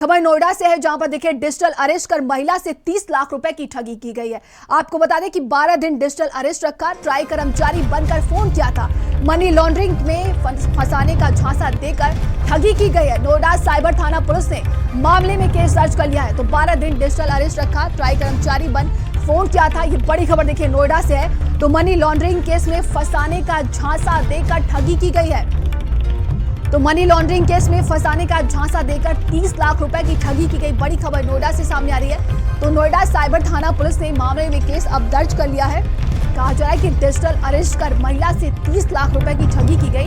खबर नोएडा से है, जहां पर देखिए डिजिटल अरेस्ट कर महिला से 30 लाख रुपए की ठगी की गई है। आपको बता दें कि 12 दिन डिजिटल अरेस्ट रखा, ट्राई कर्मचारी बनकर फोन किया था। मनी लॉन्ड्रिंग में फंसाने का झांसा देकर ठगी की गई है। नोएडा साइबर थाना पुलिस ने मामले में केस दर्ज कर लिया है। तो 12 दिन डिजिटल अरेस्ट रखा, ट्राई कर्मचारी बन फोन किया था। ये बड़ी खबर देखिए नोएडा से है। तो मनी लॉन्ड्रिंग केस में फंसाने का झांसा देकर ठगी की गई है। तो मनी लॉन्ड्रिंग केस में फंसाने का झांसा देकर 30 लाख रुपए की ठगी की गई। बड़ी खबर नोएडा से सामने आ रही है। तो नोएडा साइबर थाना पुलिस ने मामले में केस अब दर्ज कर लिया है। कहा जा रहा है कि डिजिटल अरेस्ट कर महिला से 30 लाख रुपए की ठगी की गई।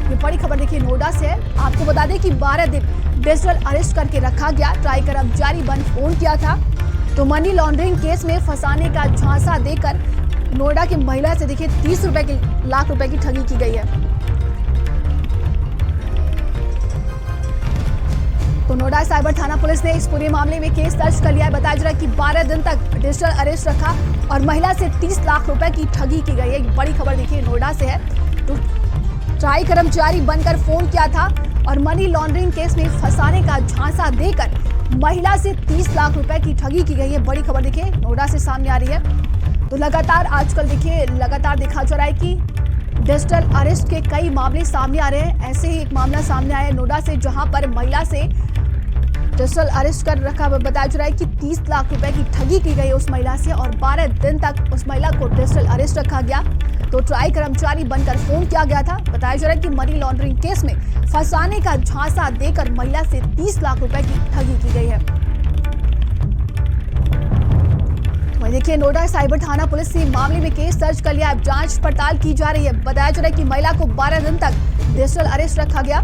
ये बड़ी खबर देखिए नोएडा से है। आपको बता दें कि 12 दिन डिजिटल अरेस्ट करके रखा गया, ट्राई कर्मचारी बन फोन किया था। तो मनी लॉन्ड्रिंग केस में फंसाने का झांसा देकर नोएडा की महिला से देखिए 30 लाख रुपए की ठगी की गई है। तो नोएडा साइबर थाना पुलिस ने इस पूरे मामले में केस दर्ज कर लिया है। बताया जा रहा है कि 12 दिन तक डिजिटल अरेस्ट रखा और महिला से 30 लाख रुपए की ठगी की गई है। बड़ी खबर देखिए नोएडा से है। तो ट्राई कर्मचारी बनकर फोन किया था और मनी लॉन्ड्रिंग केस में फंसाने का झांसा देकर महिला से 30 लाख रुपए की ठगी की गई है। बड़ी खबर देखिए नोएडा से सामने आ रही है। तो लगातार आजकल देखिए देखा जा रहा है कि डिजिटल अरेस्ट के कई मामले सामने आ रहे हैं। ऐसे ही एक मामला सामने आया है नोएडा से, जहां पर महिला से डिजिटल अरेस्ट कर रखा। बताया जा रहा है कि 30 लाख रुपए की ठगी की गई उस महिला से और 12 दिन तक उस महिला को डिजिटल अरेस्ट रखा गया। तो ट्राई कर्मचारी बनकर फोन किया गया था। बताया जा रहा है कि मनी लॉन्ड्रिंग केस में फंसाने का झांसा देकर महिला से 30 लाख रुपए की ठगी की गई है। देखिए नोएडा साइबर थाना पुलिस ने मामले में केस दर्ज कर लिया है। जांच पड़ताल की जा रही है। बताया जा रहा है कि महिला को 12 दिन तक डिजिटल अरेस्ट रखा गया।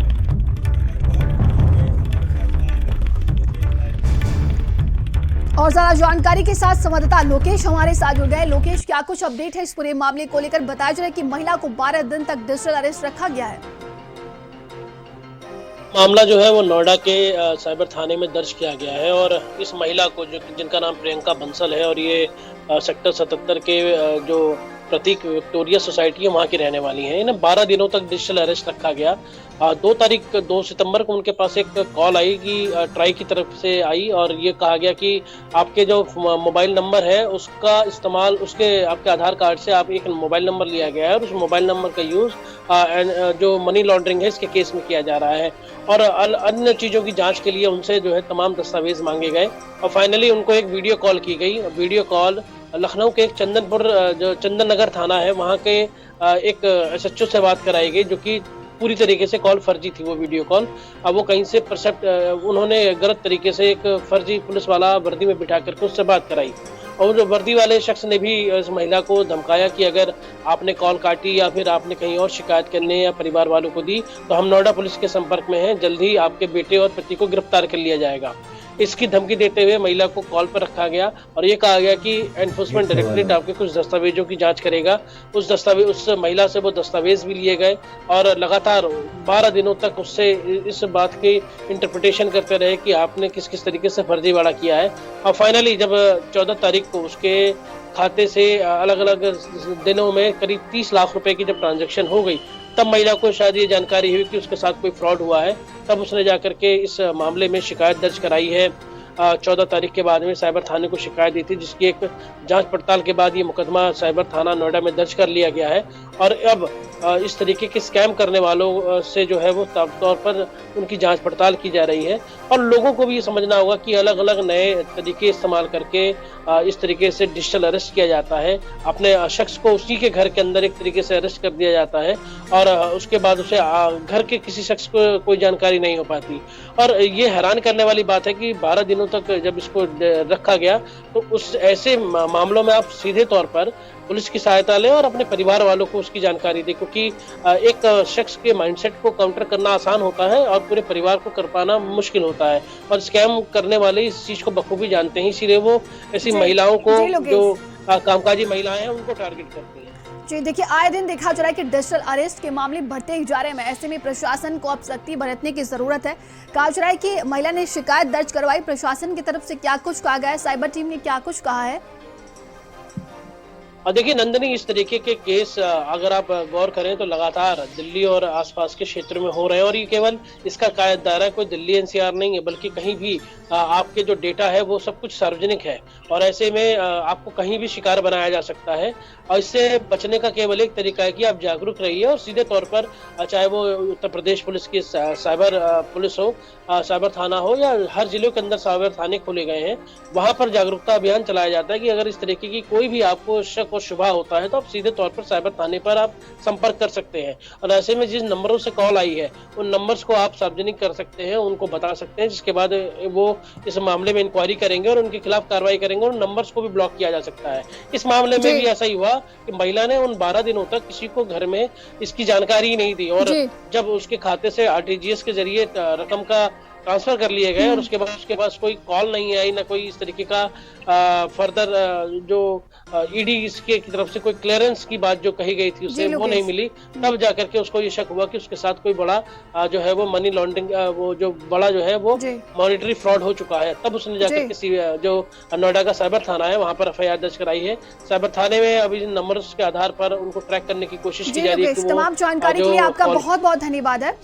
और ज्यादा जानकारी के साथ संवाददाता लोकेश हमारे साथ जुड़ गए। लोकेश, क्या कुछ अपडेट है इस पूरे मामले को लेकर? बताया जा रहा है कि महिला को 12 दिन तक डिजिटल अरेस्ट रखा गया है। मामला जो है वो नोएडा के साइबर थाने में दर्ज किया गया है और इस महिला को जिनका नाम प्रियंका बंसल है और ये सेक्टर 77 के जो प्रतीक विक्टोरिया सोसाइटी है वहाँ की रहने वाली हैं। इन्हें 12 दिनों तक डिजिटल अरेस्ट रखा गया। 2 सितंबर को उनके पास एक कॉल आई कि ट्राई की तरफ से आई और ये कहा गया कि आपके जो मोबाइल नंबर है उसका इस्तेमाल, उसके आपके आधार कार्ड से आप एक मोबाइल नंबर लिया गया है और उस मोबाइल नंबर का यूज़ जो मनी लॉन्ड्रिंग है इसके केस में किया जा रहा है। और अन्य चीज़ों की जांच के लिए उनसे जो है तमाम दस्तावेज मांगे गए और फाइनली उनको एक वीडियो कॉल की गई। वीडियो कॉल लखनऊ के एक जो चंदन नगर थाना है वहाँ के एक SHO से बात कराई गई, जो कि पूरी तरीके से कॉल फर्जी थी। वो वीडियो कॉल अब वो कहीं से उन्होंने गलत तरीके से एक फर्जी पुलिस वाला वर्दी में बिठा करके उससे बात कराई और जो वर्दी वाले शख्स ने भी इस महिला को धमकाया कि अगर आपने कॉल काटी या फिर आपने कहीं और शिकायत करने या परिवार वालों को दी तो हम नोएडा पुलिस के संपर्क में हैं, जल्द ही आपके बेटे और पति को गिरफ्तार कर लिया जाएगा। इसकी धमकी देते हुए महिला को कॉल पर रखा गया और ये कहा गया कि एनफोर्समेंट डायरेक्टरेट आपके कुछ दस्तावेजों की जांच करेगा। उस महिला से वो दस्तावेज भी लिए गए और लगातार 12 दिनों तक उससे इस बात की इंटरप्रिटेशन करते रहे कि आपने किस किस तरीके से फर्जीवाड़ा किया है। और फाइनली जब 14 तारीख को उसके खाते से अलग अलग दिनों में करीब 30 लाख रुपए की जब ट्रांजैक्शन हो गई, तब महिला को शायद ये जानकारी हुई कि उसके साथ कोई फ्रॉड हुआ है। तब उसने जाकर के इस मामले में शिकायत दर्ज कराई है। 14 तारीख के बाद में साइबर थाने को शिकायत दी थी, जिसकी एक जांच पड़ताल के बाद ये मुकदमा साइबर थाना नोएडा में दर्ज कर लिया गया है। और अब इस तरीके के स्कैम करने वालों से जो है वो साफ तौर पर उनकी जांच पड़ताल की जा रही है और लोगों को भी ये समझना होगा कि अलग अलग नए तरीके इस्तेमाल करके इस तरीके से डिजिटल अरेस्ट किया जाता है। अपने शख्स को उसी के घर के अंदर एक तरीके से अरेस्ट कर दिया जाता है और उसके बाद उसे घर के किसी शख्स को कोई जानकारी नहीं हो पाती। और ये हैरान करने वाली बात है कि 12 दिनों तक जब इसको रखा गया तो उस ऐसे मामलों में आप सीधे तौर पर पुलिस की सहायता लें और अपने परिवार वालों को उसकी जानकारी दें, क्योंकि एक शख्स के माइंडसेट को काउंटर करना आसान होता है और पूरे परिवार को कर पाना मुश्किल होता है। और स्कैम करने वाले इस चीज को बखूबी जानते हैं, इसीलिए वो ऐसी महिलाओं को जो कामकाजी महिलाएं हैं उनको टारगेट करते हैं। जी देखिए, आए दिन देखा जा रहा है कि डिजिटल अरेस्ट के मामले बढ़ते ही जा रहे हैं। ऐसे में प्रशासन को अब सख्ती बरतने की जरूरत है। कहा जा रहा है कि महिला ने शिकायत दर्ज करवाई, प्रशासन की तरफ से क्या कुछ कहा गया है, साइबर टीम ने क्या कुछ कहा है? और देखिए नंदनी, इस तरीके के केस अगर आप गौर करें तो लगातार दिल्ली और आसपास के क्षेत्र में हो रहे हैं, और ये केवल इसका दायरा कोई दिल्ली एनसीआर नहीं है, बल्कि कहीं भी आपके जो डेटा है वो सब कुछ सार्वजनिक है, और ऐसे में आपको कहीं भी शिकार बनाया जा सकता है। और इससे बचने का केवल एक तरीका है कि आप जागरूक रहिए और सीधे तौर पर चाहे वो उत्तर प्रदेश पुलिस की साइबर पुलिस हो, साइबर थाना हो, या हर जिले के अंदर साइबर थाने खोले गए हैं, वहां पर जागरूकता अभियान चलाया जाता है कि अगर इस तरीके की कोई भी आपको शक और शुबा होता है तो आप सीधे तौर पर साइबर थाने पर आप संपर्क कर सकते हैं। और ऐसे में जिस नंबरों से कॉल आई है उन नंबर्स को आप सार्वजनिक कर सकते हैं, उनको बता सकते हैं, जिसके बाद वो इस मामले में इंक्वायरी करेंगे और उनके खिलाफ कार्रवाई करेंगे और नंबर्स को भी ब्लॉक किया जा सकता है। इस मामले में भी ऐसा ही हुआ कि महिला ने उन 12 दिनों तक किसी को घर में इसकी जानकारी नहीं दी, और जब उसके खाते से आरटीजीएस के जरिए रकम का ट्रांसफर कर लिए गए और उसके बाद उसके पास कोई कॉल नहीं आई, ना कोई इस तरीके का फर्दर जो ईडी इसके की तरफ से कोई क्लियरेंस की बात जो कही गई थी उसे वो नहीं मिली, तब जाकर के उसको ये शक हुआ कि उसके साथ कोई बड़ा जो है वो मनी लॉन्ड्रिंग वो जो बड़ा जो है वो मॉनेटरी फ्रॉड हो चुका है। तब उसने जाकर के जो नोएडा का साइबर थाना है वहां पर एफआईआर दर्ज कराई है। साइबर थाने में अभी नंबर्स के आधार पर उनको ट्रैक करने की कोशिश की जा रही है। तमाम जानकारी के लिए आपका बहुत बहुत धन्यवाद है।